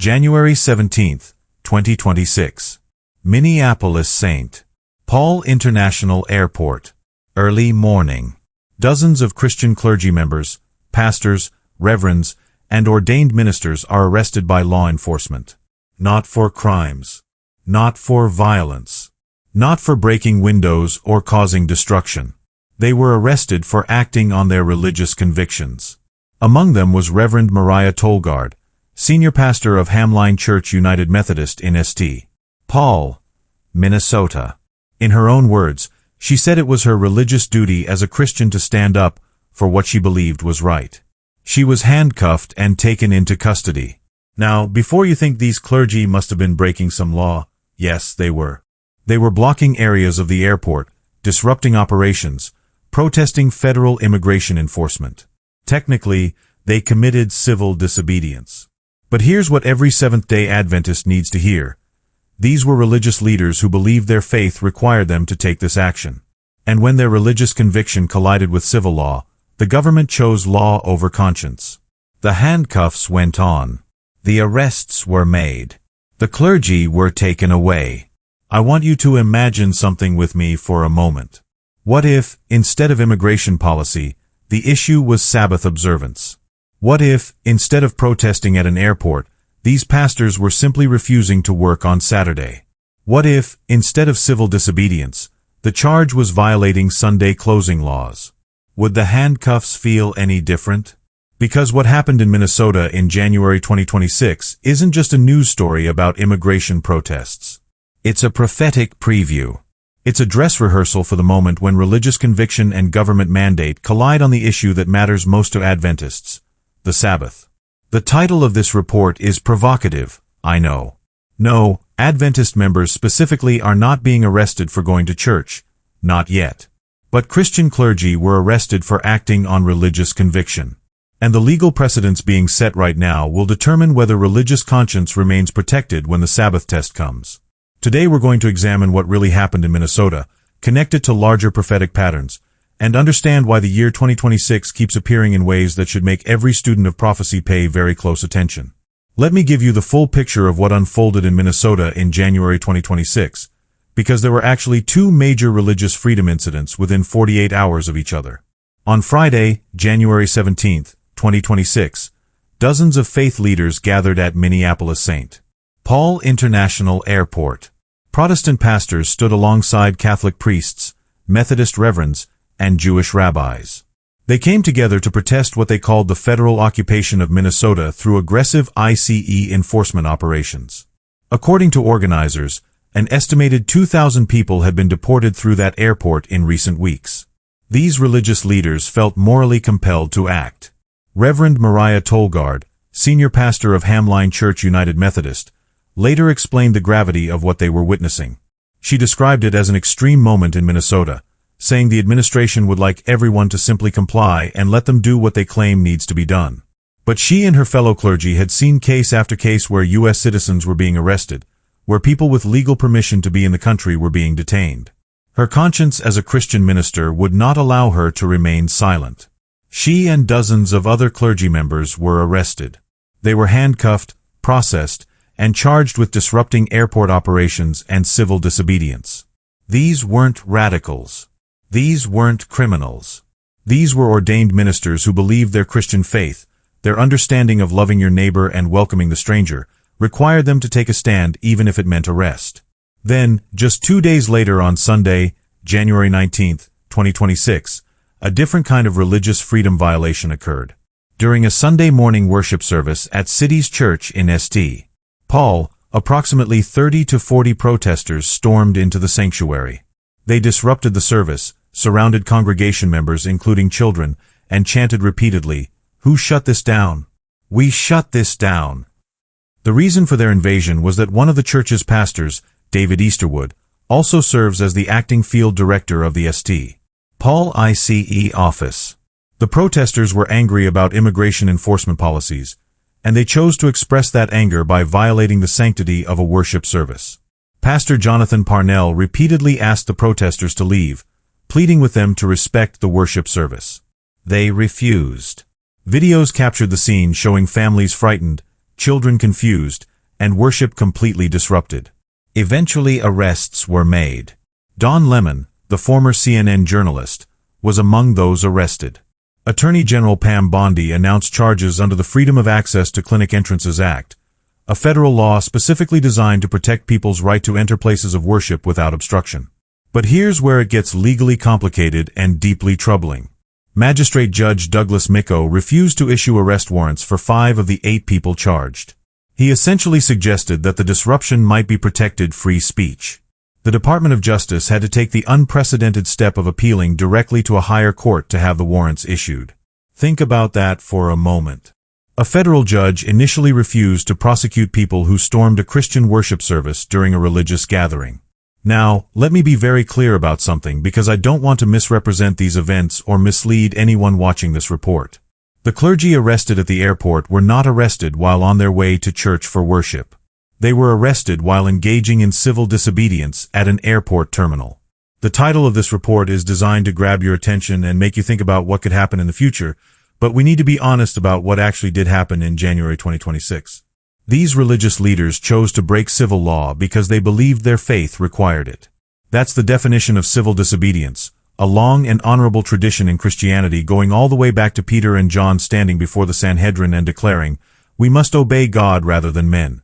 January 17, 2026. Minneapolis-St. Paul International Airport. Early morning. Dozens of Christian clergy members, pastors, reverends, and ordained ministers are arrested by law enforcement. Not for crimes. Not for violence. Not for breaking windows or causing destruction. They were arrested for acting on their religious convictions. Among them was Reverend Mariah Tolgard, senior pastor of Hamline Church United Methodist in St. Paul, Minnesota. In her own words, she said it was her religious duty as a Christian to stand up for what she believed was right. She was handcuffed and taken into custody. Now, before you think these clergy must have been breaking some law, yes, they were. They were blocking areas of the airport, disrupting operations, protesting federal immigration enforcement. Technically, they committed civil disobedience. But here's what every Seventh-day Adventist needs to hear. These were religious leaders who believed their faith required them to take this action. And when their religious conviction collided with civil law, the government chose law over conscience. The handcuffs went on. The arrests were made. The clergy were taken away. I want you to imagine something with me for a moment. What if, instead of immigration policy, the issue was Sabbath observance? What if, instead of protesting at an airport, these pastors were simply refusing to work on Saturday? What if, instead of civil disobedience, the charge was violating Sunday closing laws? Would the handcuffs feel any different? Because what happened in Minnesota in January 2026 isn't just a news story about immigration protests. It's a prophetic preview. It's a dress rehearsal for the moment when religious conviction and government mandate collide on the issue that matters most to Adventists, the Sabbath. The title of this report is provocative, I know. No, Adventist members specifically are not being arrested for going to church. Not yet. But Christian clergy were arrested for acting on religious conviction. And the legal precedents being set right now will determine whether religious conscience remains protected when the Sabbath test comes. Today we're going to examine what really happened in Minnesota, connect it to larger prophetic patterns, and understand why the year 2026 keeps appearing in ways that should make every student of prophecy pay very close attention. Let me give you the full picture of what unfolded in Minnesota in January 2026, because there were actually two major religious freedom incidents within 48 hours of each other. On Friday, January 17, 2026, dozens of faith leaders gathered at Minneapolis-St. Paul International Airport. Protestant pastors stood alongside Catholic priests, Methodist reverends, and Jewish rabbis. They came together to protest what they called the federal occupation of Minnesota through aggressive ICE enforcement operations. According to organizers, an estimated 2,000 people had been deported through that airport in recent weeks. These religious leaders felt morally compelled to act. Reverend Mariah Tolgard, senior pastor of Hamline Church United Methodist, later explained the gravity of what they were witnessing. She described it as an extreme moment in Minnesota, saying the administration would like everyone to simply comply and let them do what they claim needs to be done. But she and her fellow clergy had seen case after case where U.S. citizens were being arrested, where people with legal permission to be in the country were being detained. Her conscience as a Christian minister would not allow her to remain silent. She and dozens of other clergy members were arrested. They were handcuffed, processed, and charged with disrupting airport operations and civil disobedience. These weren't radicals. These weren't criminals. These were ordained ministers who believed their Christian faith, their understanding of loving your neighbor and welcoming the stranger, required them to take a stand even if it meant arrest. Then, just 2 days later on Sunday, January 19, 2026, a different kind of religious freedom violation occurred. During a Sunday morning worship service at City's Church in St. Paul, approximately 30 to 40 protesters stormed into the sanctuary. They disrupted the service, surrounded congregation members including children, and chanted repeatedly, "Who shut this down? We shut this down." The reason for their invasion was that one of the church's pastors, David Easterwood, also serves as the acting field director of the St. Paul ICE office. The protesters were angry about immigration enforcement policies, and they chose to express that anger by violating the sanctity of a worship service. Pastor Jonathan Parnell repeatedly asked the protesters to leave, pleading with them to respect the worship service. They refused. Videos captured the scene showing families frightened, children confused, and worship completely disrupted. Eventually arrests were made. Don Lemon, the former CNN journalist, was among those arrested. Attorney General Pam Bondi announced charges under the Freedom of Access to Clinic Entrances Act, a federal law specifically designed to protect people's right to enter places of worship without obstruction. But here's where it gets legally complicated and deeply troubling. Magistrate Judge Douglas Micco refused to issue arrest warrants for 5 of the 8 people charged. He essentially suggested that the disruption might be protected free speech. The Department of Justice had to take the unprecedented step of appealing directly to a higher court to have the warrants issued. Think about that for a moment. A federal judge initially refused to prosecute people who stormed a Christian worship service during a religious gathering. Now, let me be very clear about something because I don't want to misrepresent these events or mislead anyone watching this report. The clergy arrested at the airport were not arrested while on their way to church for worship. They were arrested while engaging in civil disobedience at an airport terminal. The title of this report is designed to grab your attention and make you think about what could happen in the future, but we need to be honest about what actually did happen in January 2026. These religious leaders chose to break civil law because they believed their faith required it. That's the definition of civil disobedience, a long and honorable tradition in Christianity going all the way back to Peter and John standing before the Sanhedrin and declaring, "We must obey God rather than men."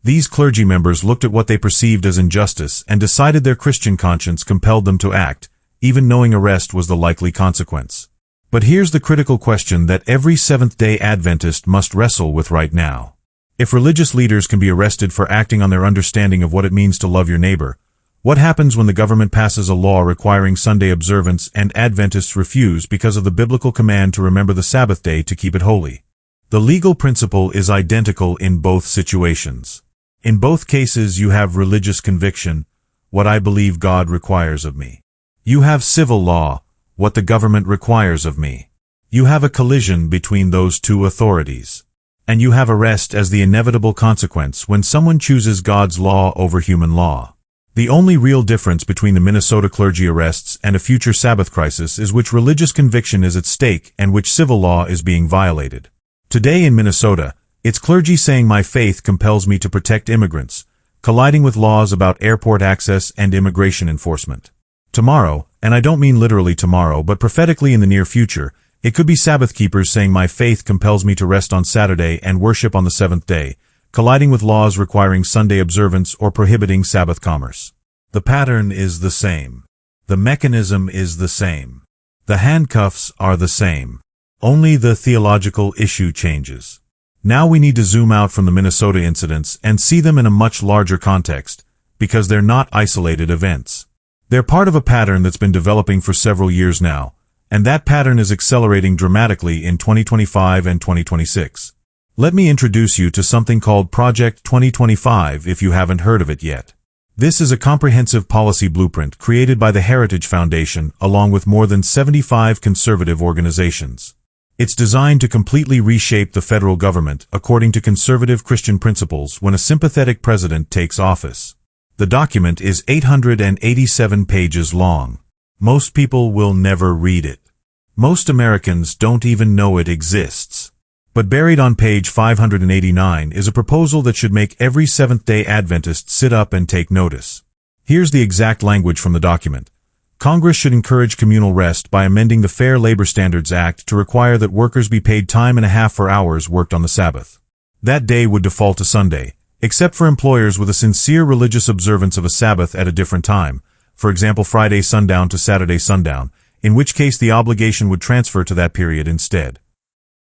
These clergy members looked at what they perceived as injustice and decided their Christian conscience compelled them to act, even knowing arrest was the likely consequence. But here's the critical question that every Seventh-day Adventist must wrestle with right now. If religious leaders can be arrested for acting on their understanding of what it means to love your neighbor, what happens when the government passes a law requiring Sunday observance and Adventists refuse because of the biblical command to remember the Sabbath day to keep it holy? The legal principle is identical in both situations. In both cases you have religious conviction, what I believe God requires of me. You have civil law, what the government requires of me. You have a collision between those two authorities. And you have arrest as the inevitable consequence when someone chooses God's law over human law. The only real difference between the Minnesota clergy arrests and a future Sabbath crisis is which religious conviction is at stake and which civil law is being violated. Today in Minnesota, it's clergy saying my faith compels me to protect immigrants, colliding with laws about airport access and immigration enforcement. Tomorrow, and I don't mean literally tomorrow, but prophetically in the near future, it could be Sabbath keepers saying my faith compels me to rest on Saturday and worship on the seventh day, colliding with laws requiring Sunday observance or prohibiting Sabbath commerce. The pattern is the same. The mechanism is the same. The handcuffs are the same. Only the theological issue changes. Now we need to zoom out from the Minnesota incidents and see them in a much larger context, because they're not isolated events. They're part of a pattern that's been developing for several years now, and that pattern is accelerating dramatically in 2025 and 2026. Let me introduce you to something called Project 2025 if you haven't heard of it yet. This is a comprehensive policy blueprint created by the Heritage Foundation along with more than 75 conservative organizations. It's designed to completely reshape the federal government according to conservative Christian principles when a sympathetic president takes office. The document is 887 pages long. Most people will never read it. Most Americans don't even know it exists. But buried on page 589 is a proposal that should make every Seventh-day Adventist sit up and take notice. Here's the exact language from the document. Congress should encourage communal rest by amending the Fair Labor Standards Act to require that workers be paid time and a half for hours worked on the Sabbath. That day would default to Sunday, except for employers with a sincere religious observance of a Sabbath at a different time, for example Friday sundown to Saturday sundown, in which case the obligation would transfer to that period instead.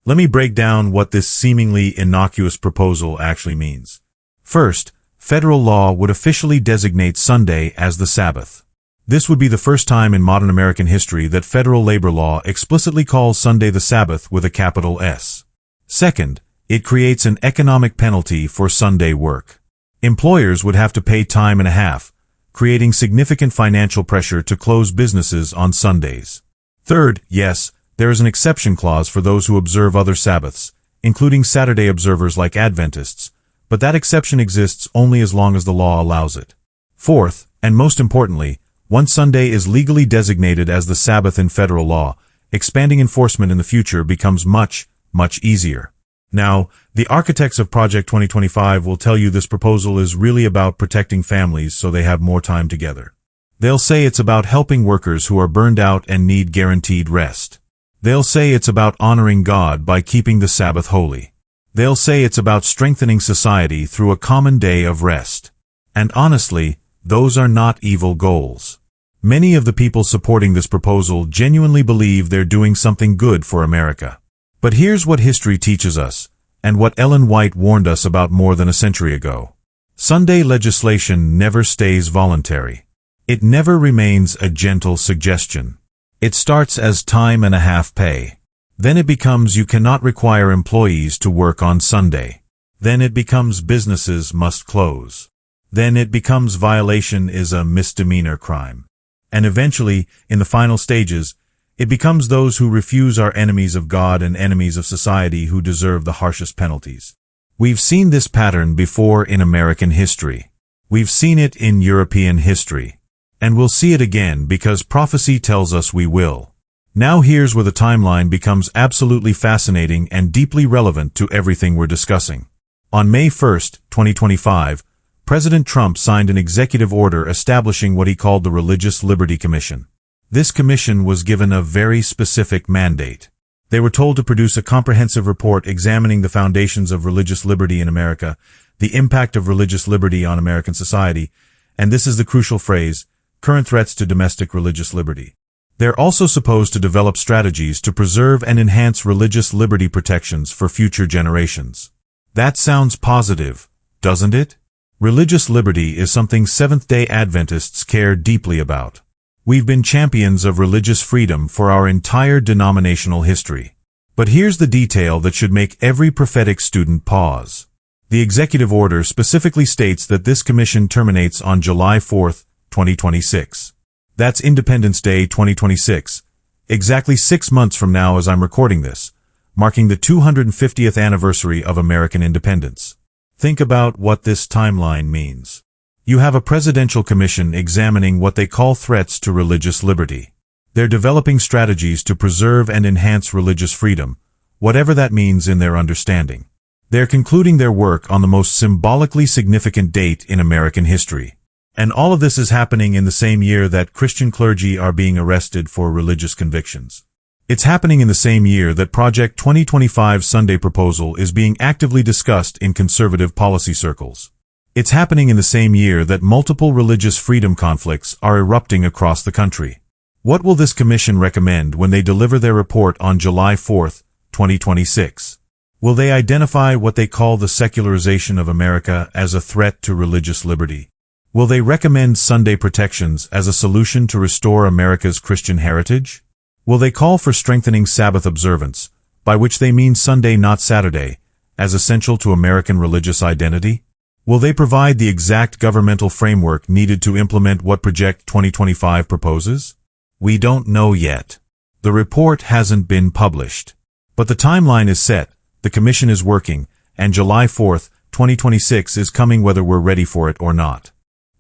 Let me break down what this seemingly innocuous proposal actually means. First, federal law would officially designate Sunday as the Sabbath. This would be the first time in modern American history that federal labor law explicitly calls Sunday the Sabbath with a capital S. Second, it creates an economic penalty for Sunday work. Employers would have to pay time and a half, creating significant financial pressure to close businesses on Sundays. Third, yes, there is an exception clause for those who observe other Sabbaths, including Saturday observers like Adventists, but that exception exists only as long as the law allows it. Fourth, and most importantly, once Sunday is legally designated as the Sabbath in federal law, expanding enforcement in the future becomes much, much easier. Now, the architects of Project 2025 will tell you this proposal is really about protecting families so they have more time together. They'll say it's about helping workers who are burned out and need guaranteed rest. They'll say it's about honoring God by keeping the Sabbath holy. They'll say it's about strengthening society through a common day of rest. And honestly, those are not evil goals. Many of the people supporting this proposal genuinely believe they're doing something good for America. But here's what history teaches us, and what Ellen White warned us about more than a century ago. Sunday legislation never stays voluntary. It never remains a gentle suggestion. It starts as time and a half pay. Then it becomes you cannot require employees to work on Sunday. Then it becomes businesses must close. Then it becomes violation is a misdemeanor crime. And eventually, in the final stages, it becomes those who refuse are enemies of God and enemies of society who deserve the harshest penalties. We've seen this pattern before in American history. We've seen it in European history. And we'll see it again because prophecy tells us we will. Now here's where the timeline becomes absolutely fascinating and deeply relevant to everything we're discussing. On May 1st, 2025, President Trump signed an executive order establishing what he called the Religious Liberty Commission. This commission was given a very specific mandate. They were told to produce a comprehensive report examining the foundations of religious liberty in America, the impact of religious liberty on American society, and this is the crucial phrase, current threats to domestic religious liberty. They're also supposed to develop strategies to preserve and enhance religious liberty protections for future generations. That sounds positive, doesn't it? Religious liberty is something Seventh-day Adventists care deeply about. We've been champions of religious freedom for our entire denominational history. But here's the detail that should make every prophetic student pause. The executive order specifically states that this commission terminates on July 4, 2026. That's Independence Day 2026, exactly 6 months from now as I'm recording this, marking the 250th anniversary of American independence. Think about what this timeline means. You have a presidential commission examining what they call threats to religious liberty. They're developing strategies to preserve and enhance religious freedom, whatever that means in their understanding. They're concluding their work on the most symbolically significant date in American history. And all of this is happening in the same year that Christian clergy are being arrested for religious convictions. It's happening in the same year that Project 2025 Sunday proposal is being actively discussed in conservative policy circles. It's happening in the same year that multiple religious freedom conflicts are erupting across the country. What will this commission recommend when they deliver their report on July 4, 2026? Will they identify what they call the secularization of America as a threat to religious liberty? Will they recommend Sunday protections as a solution to restore America's Christian heritage? Will they call for strengthening Sabbath observance, by which they mean Sunday not Saturday, as essential to American religious identity? Will they provide the exact governmental framework needed to implement what Project 2025 proposes? We don't know yet. The report hasn't been published. But the timeline is set, the commission is working, and July 4, 2026 is coming whether we're ready for it or not.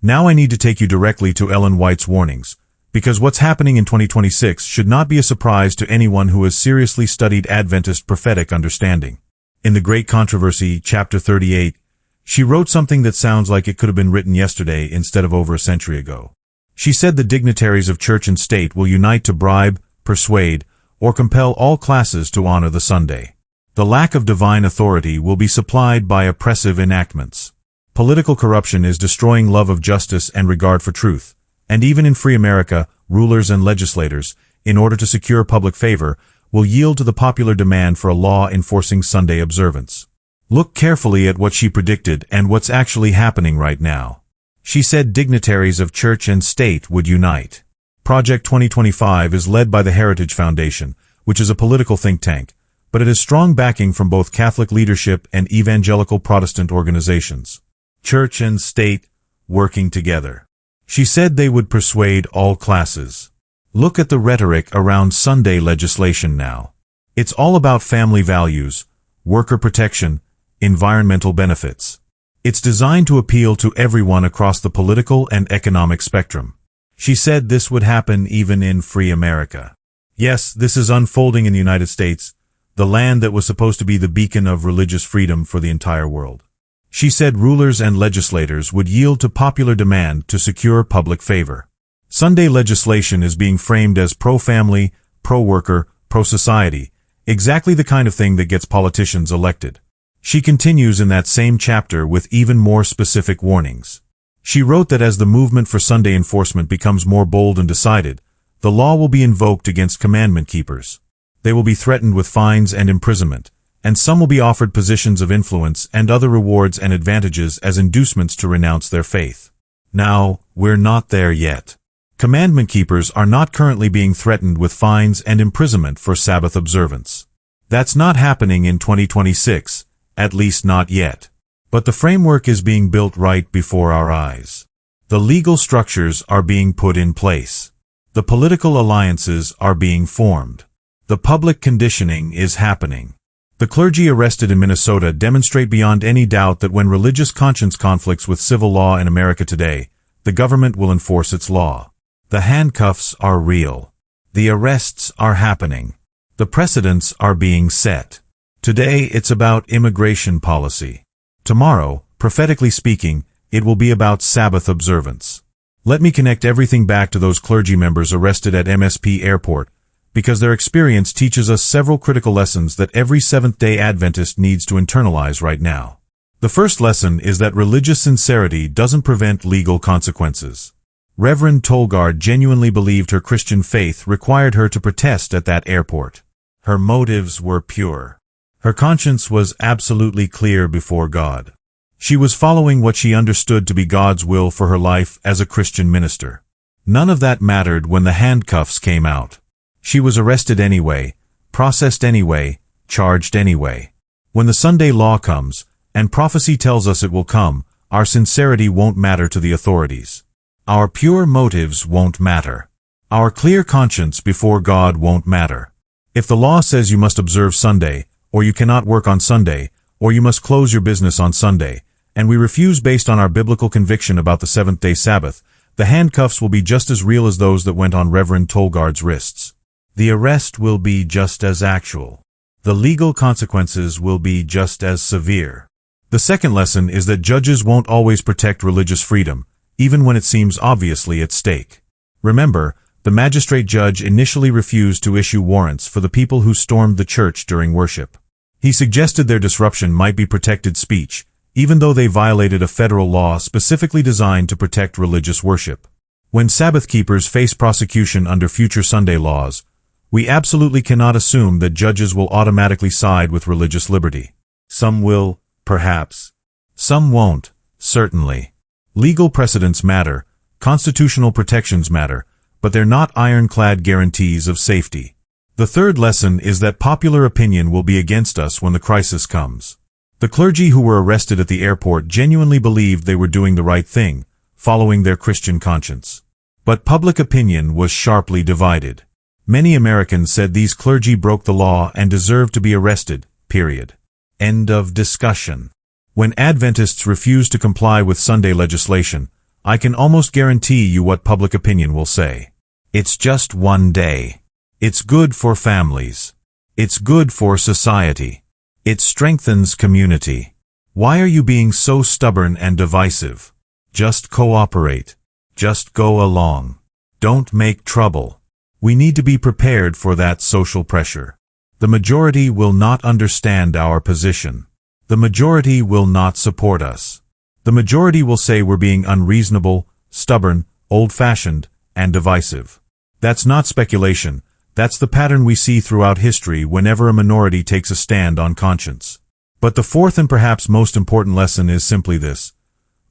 Now I need to take you directly to Ellen White's warnings, because what's happening in 2026 should not be a surprise to anyone who has seriously studied Adventist prophetic understanding. In The Great Controversy, Chapter 38, she wrote something that sounds like it could have been written yesterday instead of over a century ago. She said the dignitaries of church and state will unite to bribe, persuade, or compel all classes to honor the Sunday. The lack of divine authority will be supplied by oppressive enactments. Political corruption is destroying love of justice and regard for truth, and even in free America, rulers and legislators, in order to secure public favor, will yield to the popular demand for a law enforcing Sunday observance. Look carefully at what she predicted and what's actually happening right now. She said dignitaries of church and state would unite. Project 2025 is led by the Heritage Foundation, which is a political think tank, but it has strong backing from both Catholic leadership and evangelical Protestant organizations. Church and state working together. She said they would persuade all classes. Look at the rhetoric around Sunday legislation now. It's all about family values, worker protection, environmental benefits. It's designed to appeal to everyone across the political and economic spectrum. She said this would happen even in free America. Yes, this is unfolding in the United States, the land that was supposed to be the beacon of religious freedom for the entire world. She said rulers and legislators would yield to popular demand to secure public favor. Sunday legislation is being framed as pro-family, pro-worker, pro-society, exactly the kind of thing that gets politicians elected. She continues in that same chapter with even more specific warnings. She wrote that as the movement for Sunday enforcement becomes more bold and decided, the law will be invoked against commandment keepers. They will be threatened with fines and imprisonment, and some will be offered positions of influence and other rewards and advantages as inducements to renounce their faith. Now, we're not there yet. Commandment keepers are not currently being threatened with fines and imprisonment for Sabbath observance. That's not happening in 2026, at least not yet. But the framework is being built right before our eyes. The legal structures are being put in place. The political alliances are being formed. The public conditioning is happening. The clergy arrested in Minnesota demonstrate beyond any doubt that when religious conscience conflicts with civil law in America today, the government will enforce its law. The handcuffs are real. The arrests are happening. The precedents are being set. Today it's about immigration policy. Tomorrow, prophetically speaking, it will be about Sabbath observance. Let me connect everything back to those clergy members arrested at MSP Airport, because their experience teaches us several critical lessons that every Seventh-day Adventist needs to internalize right now. The first lesson is that religious sincerity doesn't prevent legal consequences. Reverend Tolgard genuinely believed her Christian faith required her to protest at that airport. Her motives were pure. Her conscience was absolutely clear before God. She was following what she understood to be God's will for her life as a Christian minister. None of that mattered when the handcuffs came out. She was arrested anyway, processed anyway, charged anyway. When the Sunday law comes, and prophecy tells us it will come, our sincerity won't matter to the authorities. Our pure motives won't matter. Our clear conscience before God won't matter. If the law says you must observe Sunday, or you cannot work on Sunday, or you must close your business on Sunday, and we refuse based on our biblical conviction about the seventh-day Sabbath, the handcuffs will be just as real as those that went on Reverend Tolgard's wrists. The arrest will be just as actual. The legal consequences will be just as severe. The second lesson is that judges won't always protect religious freedom, even when it seems obviously at stake. Remember, the magistrate judge initially refused to issue warrants for the people who stormed the church during worship. He suggested their disruption might be protected speech, even though they violated a federal law specifically designed to protect religious worship. When Sabbath keepers face prosecution under future Sunday laws, we absolutely cannot assume that judges will automatically side with religious liberty. Some will, perhaps. Some won't, certainly. Legal precedents matter, constitutional protections matter, but they're not ironclad guarantees of safety. The third lesson is that popular opinion will be against us when the crisis comes. The clergy who were arrested at the airport genuinely believed they were doing the right thing, following their Christian conscience. But public opinion was sharply divided. Many Americans said these clergy broke the law and deserved to be arrested, period. End of discussion. When Adventists refuse to comply with Sunday legislation, I can almost guarantee you what public opinion will say. It's just one day. It's good for families. It's good for society. It strengthens community. Why are you being so stubborn and divisive? Just cooperate. Just go along. Don't make trouble. We need to be prepared for that social pressure. The majority will not understand our position. The majority will not support us. The majority will say we're being unreasonable, stubborn, old-fashioned, and divisive. That's not speculation. That's the pattern we see throughout history whenever a minority takes a stand on conscience. But the fourth and perhaps most important lesson is simply this.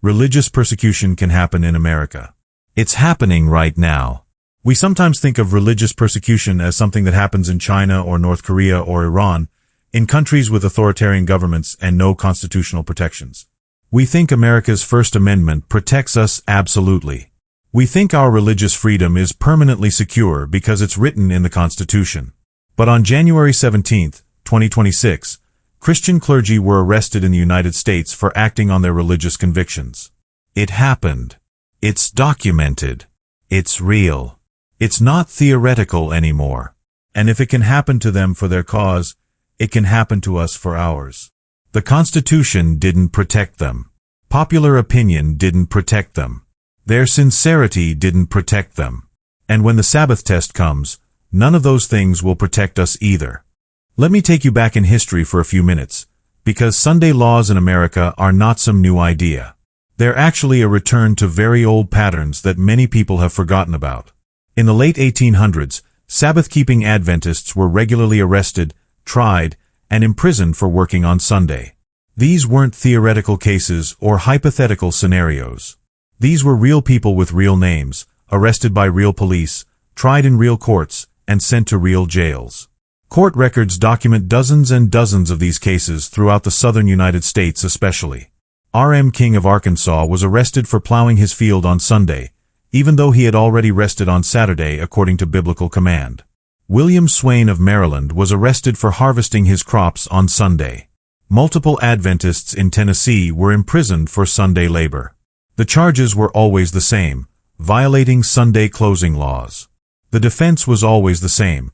Religious persecution can happen in America. It's happening right now. We sometimes think of religious persecution as something that happens in China or North Korea or Iran, in countries with authoritarian governments and no constitutional protections. We think America's First Amendment protects us absolutely. We think our religious freedom is permanently secure because it's written in the Constitution. But on January 17, 2026, Christian clergy were arrested in the United States for acting on their religious convictions. It happened. It's documented. It's real. It's not theoretical anymore. And if it can happen to them for their cause, it can happen to us for hours. The Constitution didn't protect them. Popular opinion didn't protect them. Their sincerity didn't protect them. And when the Sabbath test comes, none of those things will protect us either. Let me take you back in history for a few minutes, because Sunday laws in America are not some new idea. They're actually a return to very old patterns that many people have forgotten about. In the late 1800s, Sabbath-keeping Adventists were regularly arrested, tried, and imprisoned for working on Sunday. These weren't theoretical cases or hypothetical scenarios. These were real people with real names, arrested by real police, tried in real courts, and sent to real jails. Court records document dozens and dozens of these cases throughout the southern United States especially. R.M. King of Arkansas was arrested for plowing his field on Sunday, even though he had already rested on Saturday according to biblical command. William Swain of Maryland was arrested for harvesting his crops on Sunday. Multiple Adventists in Tennessee were imprisoned for Sunday labor. The charges were always the same: violating Sunday closing laws. The defense was always the same: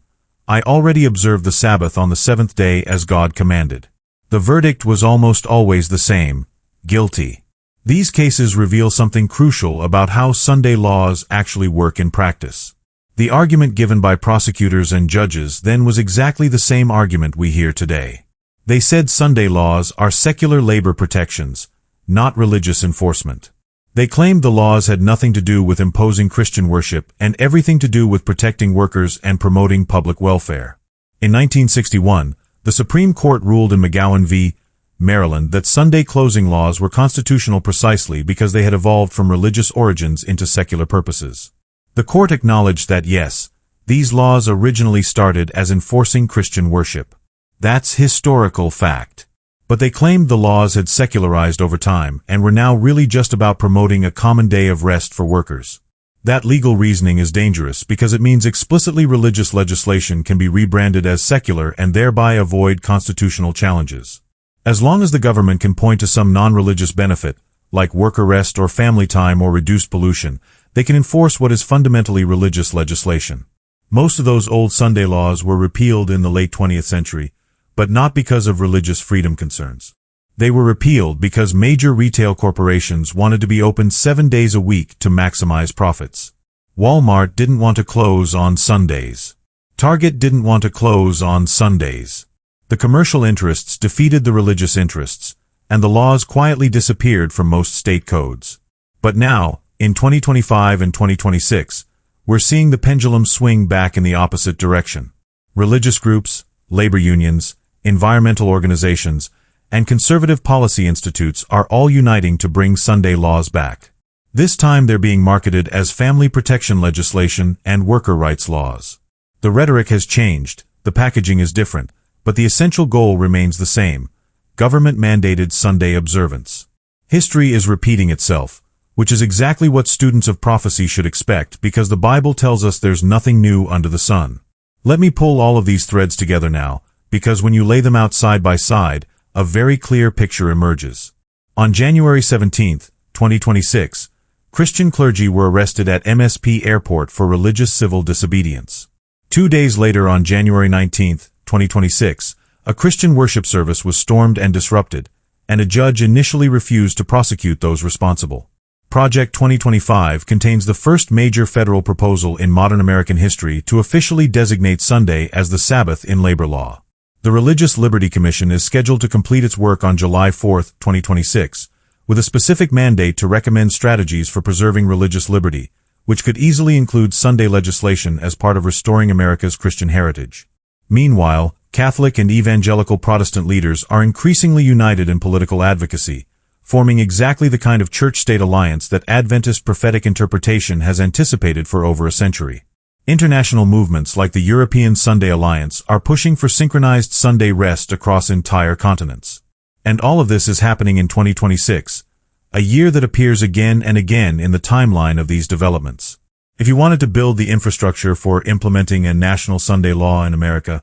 I already observed the Sabbath on the seventh day as God commanded. The verdict was almost always the same: guilty. These cases reveal something crucial about how Sunday laws actually work in practice. The argument given by prosecutors and judges then was exactly the same argument we hear today. They said Sunday laws are secular labor protections, not religious enforcement. They claimed the laws had nothing to do with imposing Christian worship and everything to do with protecting workers and promoting public welfare. In 1961, the Supreme Court ruled in McGowan v. Maryland that Sunday closing laws were constitutional precisely because they had evolved from religious origins into secular purposes. The court acknowledged that yes, these laws originally started as enforcing Christian worship. That's historical fact. But they claimed the laws had secularized over time and were now really just about promoting a common day of rest for workers. That legal reasoning is dangerous because it means explicitly religious legislation can be rebranded as secular and thereby avoid constitutional challenges. As long as the government can point to some non-religious benefit, like worker rest or family time or reduced pollution, they can enforce what is fundamentally religious legislation. Most of those old Sunday laws were repealed in the late 20th century, but not because of religious freedom concerns. They were repealed because major retail corporations wanted to be open 7 days a week to maximize profits. Walmart didn't want to close on Sundays. Target didn't want to close on Sundays. The commercial interests defeated the religious interests, and the laws quietly disappeared from most state codes. But now, in 2025 and 2026, we're seeing the pendulum swing back in the opposite direction. Religious groups, labor unions, environmental organizations, and conservative policy institutes are all uniting to bring Sunday laws back. This time they're being marketed as family protection legislation and worker rights laws. The rhetoric has changed, the packaging is different, but the essential goal remains the same: government-mandated Sunday observance. History is repeating itself, which is exactly what students of prophecy should expect because the Bible tells us there's nothing new under the sun. Let me pull all of these threads together now, because when you lay them out side by side, a very clear picture emerges. On January 17, 2026, Christian clergy were arrested at MSP Airport for religious civil disobedience. 2 days later, on January 19, 2026, a Christian worship service was stormed and disrupted, and a judge initially refused to prosecute those responsible. Project 2025 contains the first major federal proposal in modern American history to officially designate Sunday as the Sabbath in labor law. The Religious Liberty Commission is scheduled to complete its work on July 4, 2026, with a specific mandate to recommend strategies for preserving religious liberty, which could easily include Sunday legislation as part of restoring America's Christian heritage. Meanwhile, Catholic and evangelical Protestant leaders are increasingly united in political advocacy, forming exactly the kind of church-state alliance that Adventist prophetic interpretation has anticipated for over a century. International movements like the European Sunday Alliance are pushing for synchronized Sunday rest across entire continents. And all of this is happening in 2026, a year that appears again and again in the timeline of these developments. If you wanted to build the infrastructure for implementing a national Sunday law in America,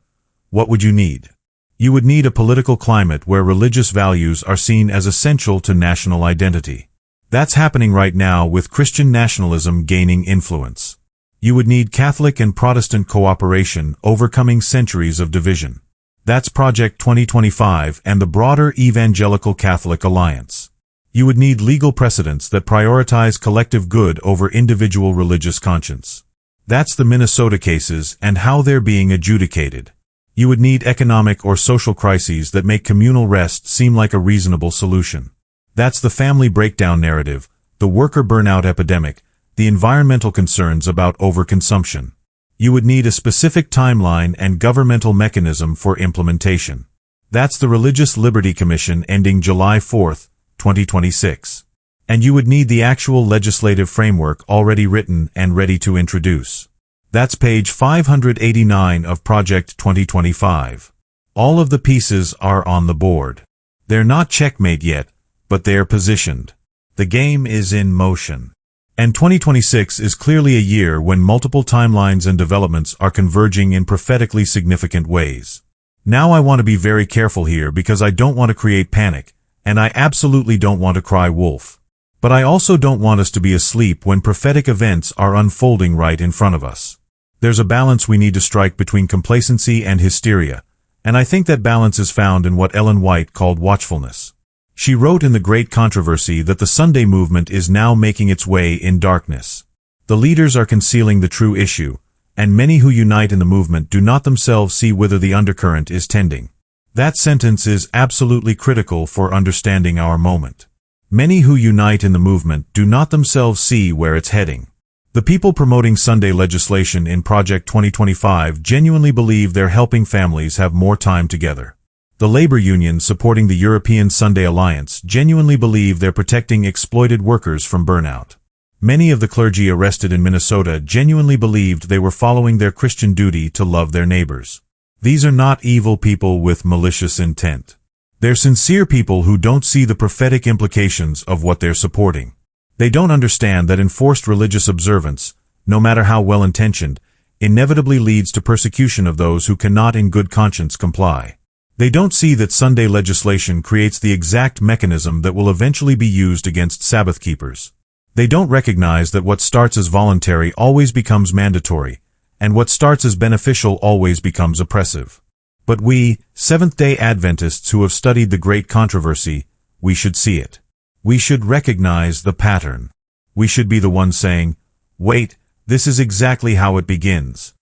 what would you need? You would need a political climate where religious values are seen as essential to national identity. That's happening right now with Christian nationalism gaining influence. You would need Catholic and Protestant cooperation overcoming centuries of division. That's Project 2025 and the broader Evangelical Catholic Alliance. You would need legal precedents that prioritize collective good over individual religious conscience. That's the Minnesota cases and how they're being adjudicated. You would need economic or social crises that make communal rest seem like a reasonable solution. That's the family breakdown narrative, the worker burnout epidemic, the environmental concerns about overconsumption. You would need a specific timeline and governmental mechanism for implementation. That's the Religious Liberty Commission ending July 4, 2026. And you would need the actual legislative framework already written and ready to introduce. That's page 589 of Project 2025. All of the pieces are on the board. They're not checkmate yet, but they're positioned. The game is in motion. And 2026 is clearly a year when multiple timelines and developments are converging in prophetically significant ways. Now I want to be very careful here because I don't want to create panic, and I absolutely don't want to cry wolf. But I also don't want us to be asleep when prophetic events are unfolding right in front of us. There's a balance we need to strike between complacency and hysteria, and I think that balance is found in what Ellen White called watchfulness. She wrote in The Great Controversy that the Sunday movement is now making its way in darkness. The leaders are concealing the true issue, and many who unite in the movement do not themselves see whither the undercurrent is tending. That sentence is absolutely critical for understanding our moment. Many who unite in the movement do not themselves see where it's heading. The people promoting Sunday legislation in Project 2025 genuinely believe they're helping families have more time together. The labor unions supporting the European Sunday Alliance genuinely believe they're protecting exploited workers from burnout. Many of the clergy arrested in Minnesota genuinely believed they were following their Christian duty to love their neighbors. These are not evil people with malicious intent. They're sincere people who don't see the prophetic implications of what they're supporting. They don't understand that enforced religious observance, no matter how well-intentioned, inevitably leads to persecution of those who cannot in good conscience comply. They don't see that Sunday legislation creates the exact mechanism that will eventually be used against Sabbath keepers. They don't recognize that what starts as voluntary always becomes mandatory, and what starts as beneficial always becomes oppressive. But we, Seventh-day Adventists who have studied the Great Controversy, we should see it. We should recognize the pattern. We should be the ones saying, wait, this is exactly how it begins.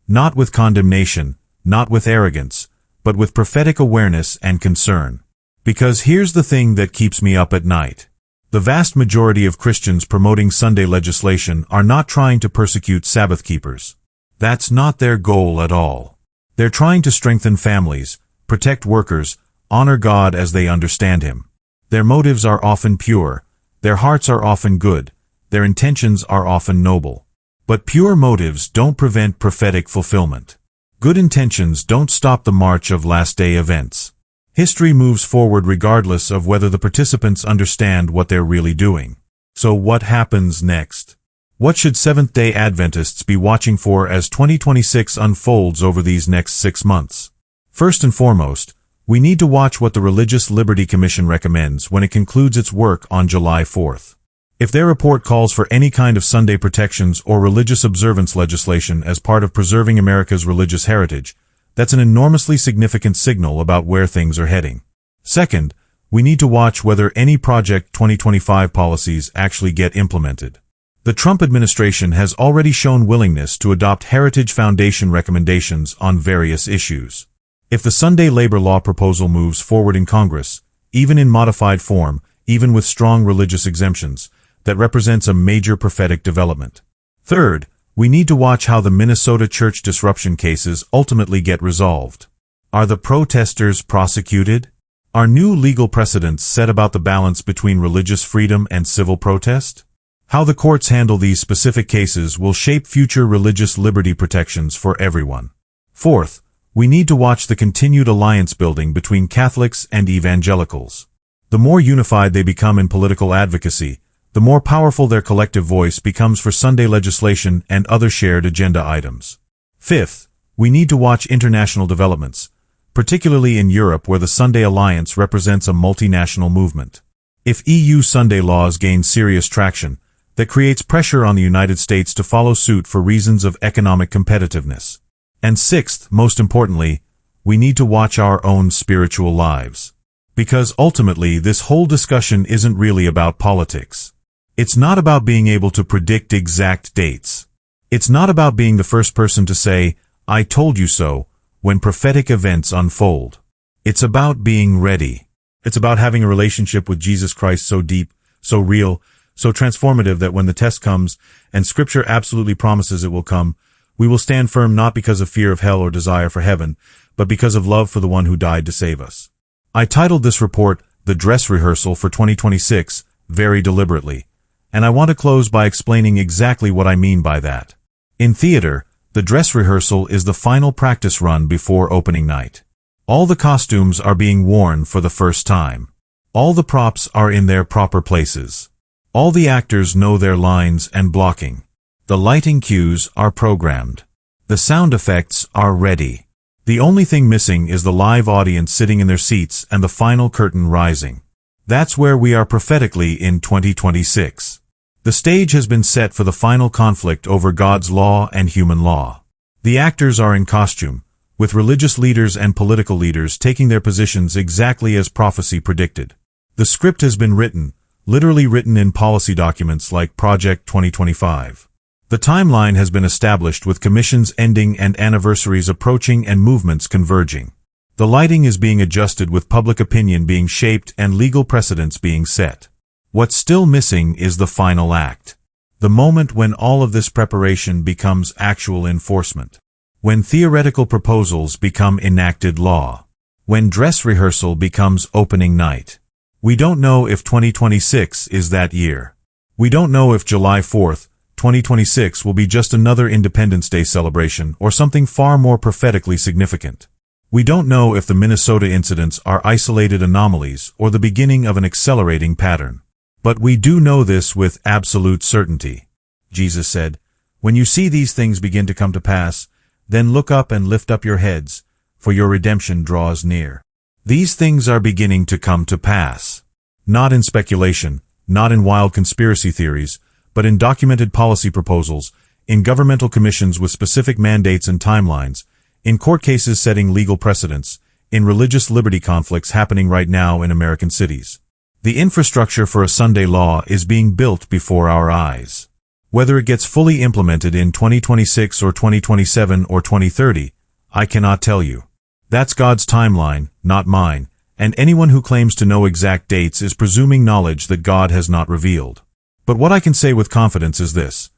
Not with condemnation, not with arrogance, but with prophetic awareness and concern. Because here's the thing that keeps me up at night. The vast majority of Christians promoting Sunday legislation are not trying to persecute Sabbath keepers. That's not their goal at all. They're trying to strengthen families, protect workers, honor God as they understand Him. Their motives are often pure, their hearts are often good, their intentions are often noble. But pure motives don't prevent prophetic fulfillment. Good intentions don't stop the march of last-day events. History moves forward regardless of whether the participants understand what they're really doing. So what happens next? What should Seventh-day Adventists be watching for as 2026 unfolds over these next 6 months? First and foremost, we need to watch what the Religious Liberty Commission recommends when it concludes its work on July 4th. If their report calls for any kind of Sunday protections or religious observance legislation as part of preserving America's religious heritage, that's an enormously significant signal about where things are heading. Second, we need to watch whether any Project 2025 policies actually get implemented. The Trump administration has already shown willingness to adopt Heritage Foundation recommendations on various issues. If the Sunday labor law proposal moves forward in Congress, even in modified form, even with strong religious exemptions, that represents a major prophetic development. Third, we need to watch how the Minnesota church disruption cases ultimately get resolved. Are the protesters prosecuted? Are new legal precedents set about the balance between religious freedom and civil protest? How the courts handle these specific cases will shape future religious liberty protections for everyone. Fourth, we need to watch the continued alliance building between Catholics and evangelicals. The more unified they become in political advocacy, the more powerful their collective voice becomes for Sunday legislation and other shared agenda items. Fifth, we need to watch international developments, particularly in Europe where the Sunday Alliance represents a multinational movement. If EU Sunday laws gain serious traction, that creates pressure on the United States to follow suit for reasons of economic competitiveness. And sixth, most importantly, we need to watch our own spiritual lives. Because ultimately, this whole discussion isn't really about politics. It's not about being able to predict exact dates. It's not about being the first person to say, "I told you so," when prophetic events unfold. It's about being ready. It's about having a relationship with Jesus Christ so deep, so real, so transformative that when the test comes, and Scripture absolutely promises it will come, we will stand firm not because of fear of hell or desire for heaven, but because of love for the one who died to save us. I titled this report, "The Dress Rehearsal for 2026, very deliberately, and I want to close by explaining exactly what I mean by that. In theater, the dress rehearsal is the final practice run before opening night. All the costumes are being worn for the first time. All the props are in their proper places. All the actors know their lines and blocking. The lighting cues are programmed. The sound effects are ready. The only thing missing is the live audience sitting in their seats and the final curtain rising. That's where we are prophetically in 2026. The stage has been set for the final conflict over God's law and human law. The actors are in costume, with religious leaders and political leaders taking their positions exactly as prophecy predicted. The script has been written, literally written in policy documents like Project 2025. The timeline has been established with commissions ending and anniversaries approaching and movements converging. The lighting is being adjusted with public opinion being shaped and legal precedents being set. What's still missing is the final act. The moment when all of this preparation becomes actual enforcement. When theoretical proposals become enacted law. When dress rehearsal becomes opening night. We don't know if 2026 is that year. We don't know if July 4th, 2026 will be just another Independence Day celebration or something far more prophetically significant. We don't know if the Minnesota incidents are isolated anomalies or the beginning of an accelerating pattern. But we do know this with absolute certainty. Jesus said, "When you see these things begin to come to pass, then look up and lift up your heads, for your redemption draws near." These things are beginning to come to pass. Not in speculation, not in wild conspiracy theories, but in documented policy proposals, in governmental commissions with specific mandates and timelines, in court cases setting legal precedents, in religious liberty conflicts happening right now in American cities. The infrastructure for a Sunday law is being built before our eyes. Whether it gets fully implemented in 2026 or 2027 or 2030, I cannot tell you. That's God's timeline, not mine, and anyone who claims to know exact dates is presuming knowledge that God has not revealed. But what I can say with confidence is this.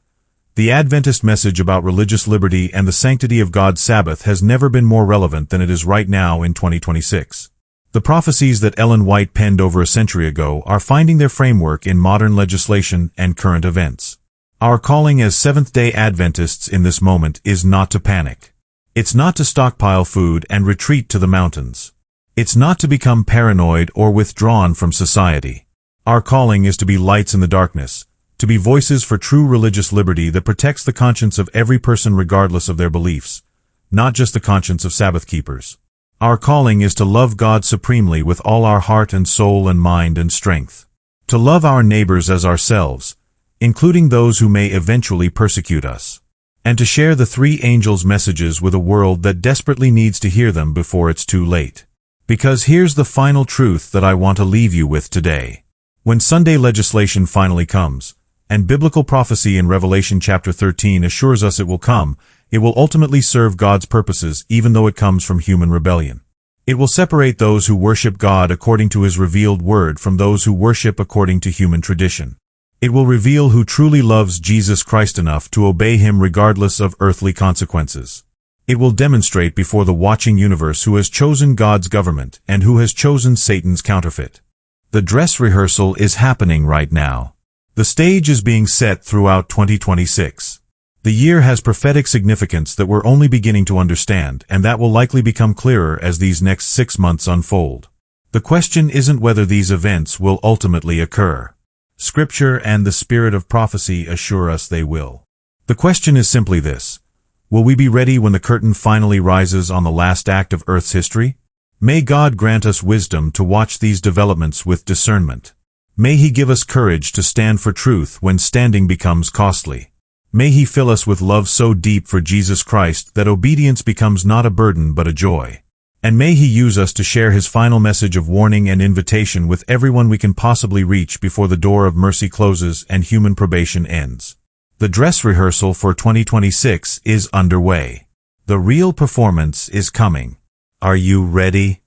The Adventist message about religious liberty and the sanctity of God's Sabbath has never been more relevant than it is right now in 2026. The prophecies that Ellen White penned over a century ago are finding their framework in modern legislation and current events. Our calling as Seventh-day Adventists in this moment is not to panic. It's not to stockpile food and retreat to the mountains. It's not to become paranoid or withdrawn from society. Our calling is to be lights in the darkness, to be voices for true religious liberty that protects the conscience of every person regardless of their beliefs, not just the conscience of Sabbath keepers. Our calling is to love God supremely with all our heart and soul and mind and strength. To love our neighbors as ourselves, including those who may eventually persecute us. And to share the three angels' messages with a world that desperately needs to hear them before it's too late. Because here's the final truth that I want to leave you with today. When Sunday legislation finally comes, and biblical prophecy in Revelation chapter 13 assures us it will come, it will ultimately serve God's purposes even though it comes from human rebellion. It will separate those who worship God according to His revealed word from those who worship according to human tradition. It will reveal who truly loves Jesus Christ enough to obey Him regardless of earthly consequences. It will demonstrate before the watching universe who has chosen God's government and who has chosen Satan's counterfeit. The dress rehearsal is happening right now. The stage is being set throughout 2026. The year has prophetic significance that we're only beginning to understand, and that will likely become clearer as these next 6 months unfold. The question isn't whether these events will ultimately occur. Scripture and the spirit of prophecy assure us they will. The question is simply this: will we be ready when the curtain finally rises on the last act of Earth's history? May God grant us wisdom to watch these developments with discernment. May He give us courage to stand for truth when standing becomes costly. May He fill us with love so deep for Jesus Christ that obedience becomes not a burden but a joy. And may He use us to share His final message of warning and invitation with everyone we can possibly reach before the door of mercy closes and human probation ends. The dress rehearsal for 2026 is underway. The real performance is coming. Are you ready?